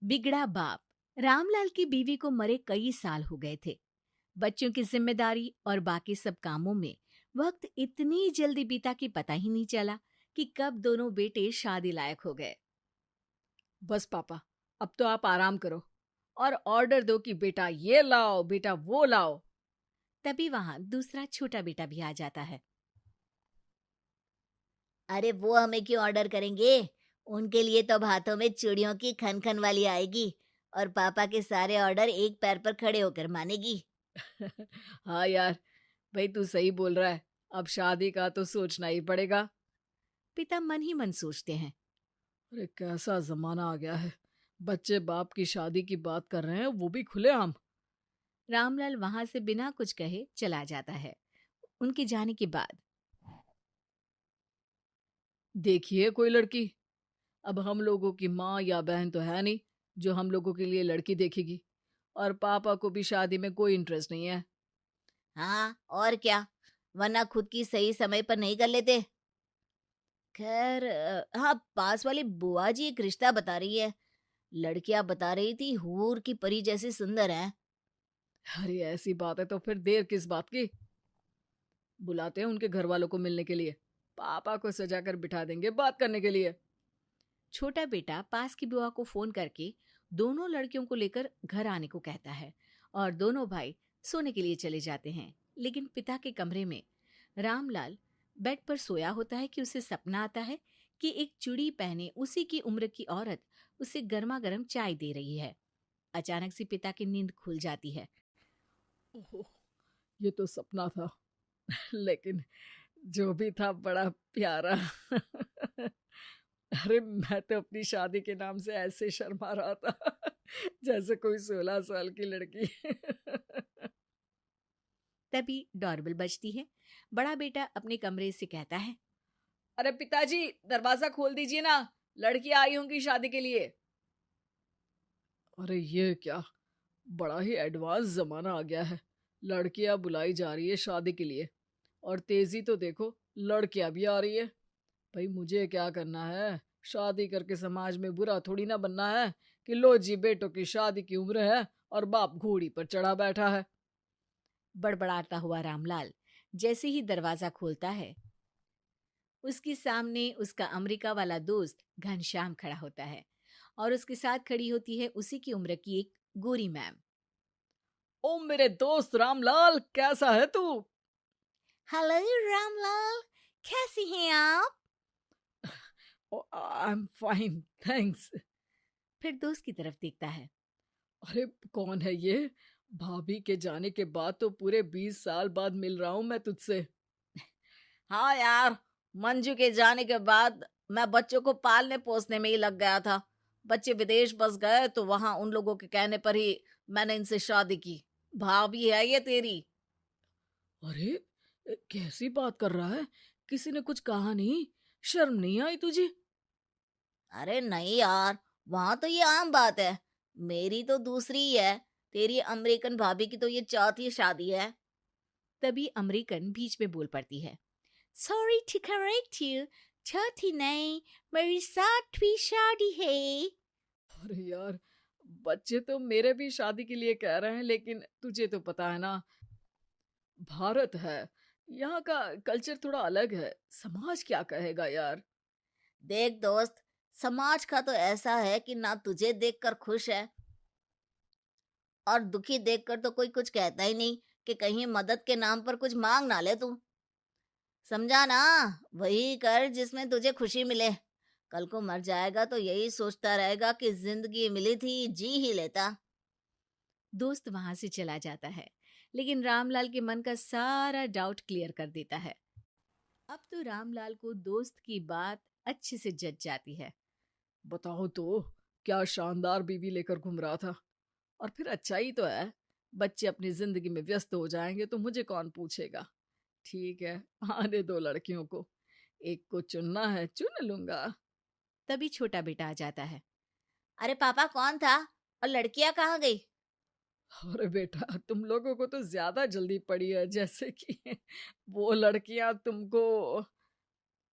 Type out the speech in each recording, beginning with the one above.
बिगड़ा बाप। रामलाल की बीवी को मरे कई साल हो गए थे। बच्चों की जिम्मेदारी और बाकी सब कामों में वक्त इतनी जल्दी बीता कि पता ही नहीं चला कि कब दोनों बेटे शादी लायक हो गए। बस पापा, अब तो आप आराम करो और ऑर्डर दो कि बेटा ये लाओ, बेटा वो लाओ। तभी वहां दूसरा छोटा बेटा भी आ जाता है। अरे वो हमें क्यों ऑर्डर करेंगे? उनके लिए तो अब हाथों में चूड़ियों की खन खन वाली आएगी और पापा के सारे ऑर्डर एक पैर पर खड़े होकर मानेगी। हाँ यार, भाई तू सही बोल रहा है। अब शादी का तो सोचना ही पड़ेगा। पिता मन ही मन सोचते हैं। अरे कैसा जमाना आ गया है। बच्चे बाप की शादी की बात कर रहे हैं, वो भी खुलेआम। रामलाल वहां से बिना कुछ कहे चला जाता है। उनके जाने के बाद देखिए कोई लड़की। अब हम लोगों की माँ या बहन तो है नहीं जो हम लोगों के लिए लड़की देखेगी। और पापा को भी शादी में कोई इंटरेस्ट नहीं है। हाँ और क्या, वरना खुद की सही समय पर नहीं कर लेते। खैर हाँ, पास वाली बुआ जी एक रिश्ता बता रही है। लड़कियां बता रही थी हूर की परी जैसी सुंदर है। अरे ऐसी बात है तो फिर देर किस बात की। बुलाते हैं उनके घर वालों को मिलने के लिए। पापा को सजा कर बिठा देंगे बात करने के लिए। छोटा बेटा पास की बुआ को फोन करके दोनों लड़कियों को लेकर घर आने को कहता है और दोनों भाई सोने के लिए चले जाते हैं। लेकिन पिता के कमरे में रामलाल बेड पर सोया होता है कि उसे सपना आता है कि एक चूड़ी पहने उसी की उम्र की औरत उसे गर्मा गर्म चाय दे रही है। अचानक से पिता की नींद खुल जाती है। ओहो, ये तो सपना था। लेकिन जो भी था बड़ा प्यारा। अरे मैं तो अपनी शादी के नाम से ऐसे शर्मा रहा था जैसे कोई 16 साल की लड़की। तभी डोरबेल बजती है। बड़ा बेटा अपने कमरे से कहता है। अरे पिताजी, दरवाजा खोल दीजिए ना, लड़कियां आई होंगी शादी के लिए। अरे ये क्या, बड़ा ही एडवांस जमाना आ गया है। लड़कियां बुलाई जा रही है शादी के लिए। और तेजी तो देखो, लड़कियां भी आ रही है। भाई मुझे क्या करना है? शादी करके समाज में बुरा थोड़ी ना बनना है कि लो जी बेटों की शादी की उम्र है और बाप घोड़ी पर चढ़ा बैठा है। बड़बड़ाता हुआ रामलाल जैसे ही दरवाजा खोलता है उसके सामने उसका अमेरिका वाला दोस्त घनश्याम खड़ा होता है और उसके साथ खड़ी होती है उसी की उम्र की एक गोरी मैम। ओ मेरे दोस्त रामलाल, कैसा है तू? हेलो रामलाल, कैसी हैं आप? ओ आई एम फाइन, थैंक्स। फिर दोस्त की तरफ देखता है। अरे कौन है ये? भाभी के जाने के बाद तो पूरे 20 साल बाद मिल रहा हूं मैं तुझसे। हाँ यार, मंजू के जाने के बाद मैं बच्चों को पालने पोसने में ही लग गया था। बच्चे विदेश बस गए तो वहां उन लोगों के कहने पर ही मैंने इनसे शादी की। भाभी है ये तेरी। अरे कैसी बात कर रहा है? किसी ने कुछ कहा नहीं? शर्म नहीं आई तुझे? अरे नहीं यार, वहां तो ये आम बात है। मेरी तो दूसरी ही है। तेरी अमेरिकन भाभी की तो ये चौथी शादी है। तभी अमेरिकन बीच में बोल पड़ती है। सॉरी टू करेक्ट यू, चौथी नहीं, मेरी सातवीं शादी है। अरे यार, बच्चे तो मेरे भी शादी के लिए कह रहे हैं, लेकिन तुझे तो पता है ना, भारत है, यहाँ का कल्चर थोड़ा अलग है। समाज क्या कहेगा यार? देख दोस्त, समाज का तो ऐसा है कि ना तुझे देखकर खुश है और दुखी देखकर तो कोई कुछ कहता ही नहीं कि कहीं मदद के नाम पर कुछ मांग ना ले तू। समझा ना? वही कर जिसमें तुझे खुशी मिले। कल को मर जाएगा तो यही सोचता रहेगा कि जिंदगी मिली थी, जी ही लेता। दोस्त वहां से चला जाता है लेकिन रामलाल के मन का सारा डाउट क्लियर कर देता है। अब तो रामलाल को दोस्त की बात अच्छे से जच जाती है। बताओ तो, क्या शानदार बीवी लेकर घूम रहा था। और फिर अच्छा ही तो है। बच्चे अपनी जिंदगी में व्यस्त हो जाएंगे तो मुझे कौन पूछेगा। ठीक है, आने दो लड़कियों को। एक को चुनना है, चुन लूंगा। तभी छोटा बेटा आ जाता है। अरे पापा कौन था? और लड़कियां कहाँ गई? अरे बेटा, तुम लोगों को तो ज्यादा जल्दी पड़ी है, जैसे कि वो लड़कियां तुमको।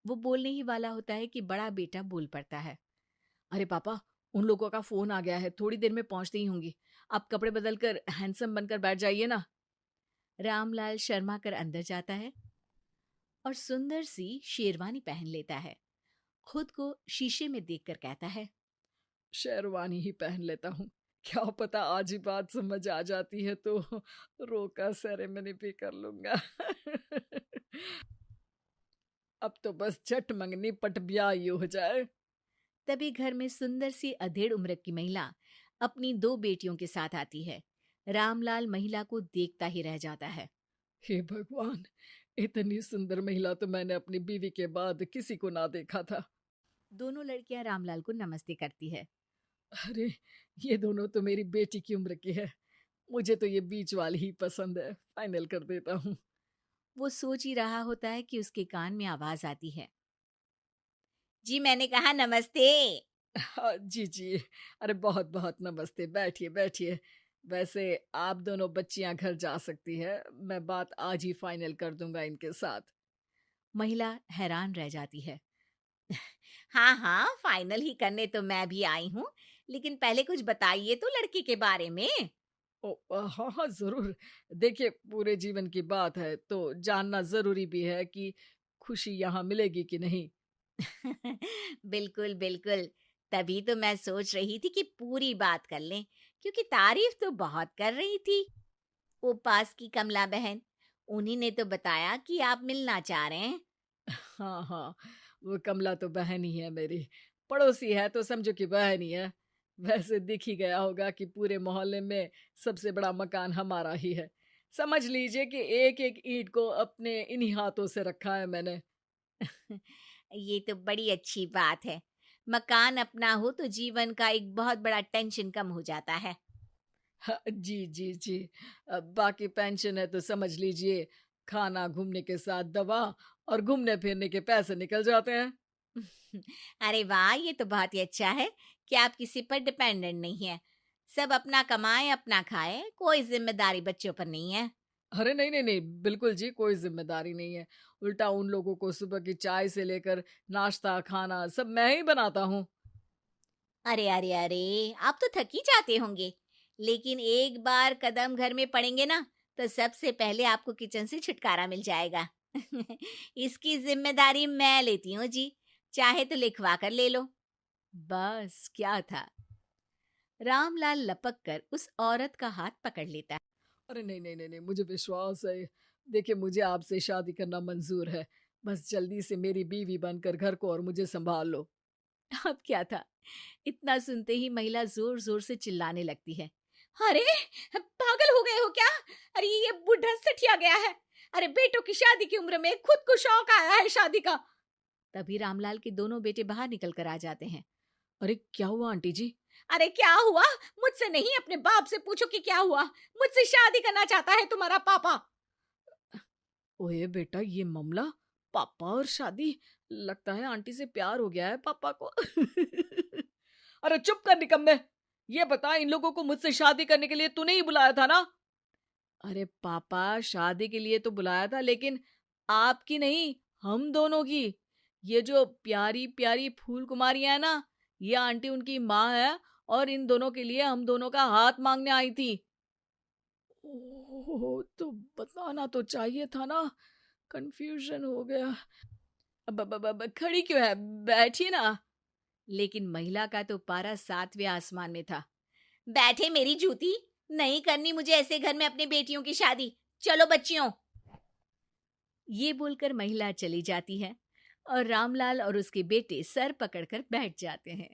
वो बोलने ही वाला होता है कि बड़ा बेटा बोल पड़ता है। अरे पापा, उन लोगों का फोन आ गया है, थोड़ी देर में पहुंचते ही होंगी। आप कपड़े बदल कर हैंडसम बनकर बैठ जाइए ना। रामलाल शर्मा कर अंदर जाता है और सुंदर सी शेरवानी पहन लेता है। खुद को शीशे में देखकर कहता है, शेरवानी ही पहन लेता हूँ। क्या पता आज ही बात समझ आ जाती है तो रोका सेरेमनी भी कर लूंगा। अब तो बस झट मंगनी पट ब्याह ही हो जाए। तभी घर में सुंदर सी अधेड़ उम्र की महिला अपनी 2 बेटियों के साथ आती है। रामलाल महिला को देखता ही रह जाता है। हे भगवान, इतनी सुंदर महिला तो मैंने अपनी बीवी के बाद किसी को ना देखा था। दोनों लड़कियां रामलाल को नमस्ते करती है। अरे, ये दोनों तो मेरी बेटी की उम्र की है। मुझे तो ये बीच वाली ही पसंद है, फाइनल कर देता हूँ। वो सोच ही रहा होता है कि उसके कान में आवाज आती है, जी मैंने कहा नमस्ते। हाँ, जी जी। अरे बहुत बहुत नमस्ते, बैठिए बैठिए। वैसे आप दोनों बच्चियां घर जा सकती है, मैं बात आज ही फाइनल कर दूंगा इनके साथ। महिला हैरान रह जाती है। हाँ हाँ, फाइनल ही करने तो मैं भी आई हूँ, लेकिन पहले कुछ बताइए तो लड़की के बारे में। हाँ हाँ, जरूर। देखिए, पूरे जीवन की बात है तो जानना जरूरी भी है कि खुशी यहाँ मिलेगी कि नहीं। बिल्कुल बिल्कुल, तभी तो मैं सोच रही थी कि पूरी बात कर लें, क्योंकि तारीफ तो बहुत कर रही थी वो पास की कमला बहन। उन्हीं ने तो बताया कि आप मिलना चाह रहे हैं। हाँ हाँ, वो कमला तो बहन ही है मेरी। पड़ोसी है तो समझो कि बहन ही है। वैसे दिख ही गया होगा कि पूरे मोहल्ले में सबसे बड़ा मकान हमारा ही है। समझ लीजिए कि एक एक ईंट को अपने इन्हीं हाथों से रखा है मैंने। ये तो बड़ी अच्छी बात है। मकान अपना हो तो जीवन का एक बहुत बड़ा टेंशन कम हो जाता है। हाँ, जी जी जी। बाकी पेंशन है तो समझ लीजिए खाना, घूमने के साथ दवा और घूमने फिरने के पैसे निकल जाते हैं। अरे वाह, ये तो बहुत ही अच्छा है कि आप किसी पर डिपेंडेंट नहीं है। सब अपना कमाए अपना खाए, कोई जिम्मेदारी बच्चों पर नहीं है। अरे नहीं नहीं नहीं, बिल्कुल जी, कोई जिम्मेदारी नहीं है। उल्टा उन लोगों को सुबह की चाय से लेकर नाश्ता खाना सब मैं ही बनाता हूँ। अरे अरे अरे, आप तो थक ही जाते होंगे, लेकिन एक बार कदम घर में पड़ेंगे ना, तो सबसे पहले आपको किचन से छुटकारा मिल जाएगा। इसकी जिम्मेदारी मैं लेती हूँ जी, चाहे तो लिखवा कर ले लो। बस क्या था। रामलाल लपक कर उस औरत का हाथ पकड़ लेता है। अरे नहीं नहीं नहीं नहीं, मुझे विश्वास है। देखिए, मुझे आपसे शादी करना मंजूर है। बस जल्दी से मेरी बीवी बनकर घर को और मुझे संभाल लो। अब क्या था। इतना सुनते ही महिला जोर जोर से चिल्लाने लगती है, अरे पागल हो गए हो क्या? अरे ये बुढ़ा सठिया गया है। अरे बेटों की शादी की उम्र में खुद को शौक आया है शादी का। तभी रामलाल के दोनों बेटे बाहर निकल कर आ जाते हैं। अरे क्या हुआ आंटी जी? अरे क्या हुआ? मुझसे नहीं, अपने बाप से पूछो कि क्या हुआ। मुझसे शादी करना चाहता है तुम्हारा पापा। ओए बेटा, ये मामला पापा और शादी। लगता है आंटी से प्यार हो गया है पापा को। अरे चुप कर निकम्मे। ये बता, इन लोगों को मुझसे शादी करने के लिए तूने ही बुलाया था ना? अरे पापा, शादी के लिए तो बुलाया था, लेकिन आपकी नहीं, हम दोनों की। ये जो प्यारी प्यारी फूल कुमारियां है ना, ये आंटी उनकी माँ है और इन दोनों के लिए हम दोनों का हाथ मांगने आई थी। ओह, तो बताना तो चाहिए था ना। कंफ्यूजन हो गया। अब खड़ी क्यों है? बैठिए ना। लेकिन महिला का तो पारा 7वें आसमान में था। बैठे मेरी जूती, नहीं करनी मुझे ऐसे घर में अपनी बेटियों की शादी। चलो बच्चियों। ये बोलकर महिला चली जाती है और रामलाल और उसके बेटे सर पकड़कर बैठ जाते हैं।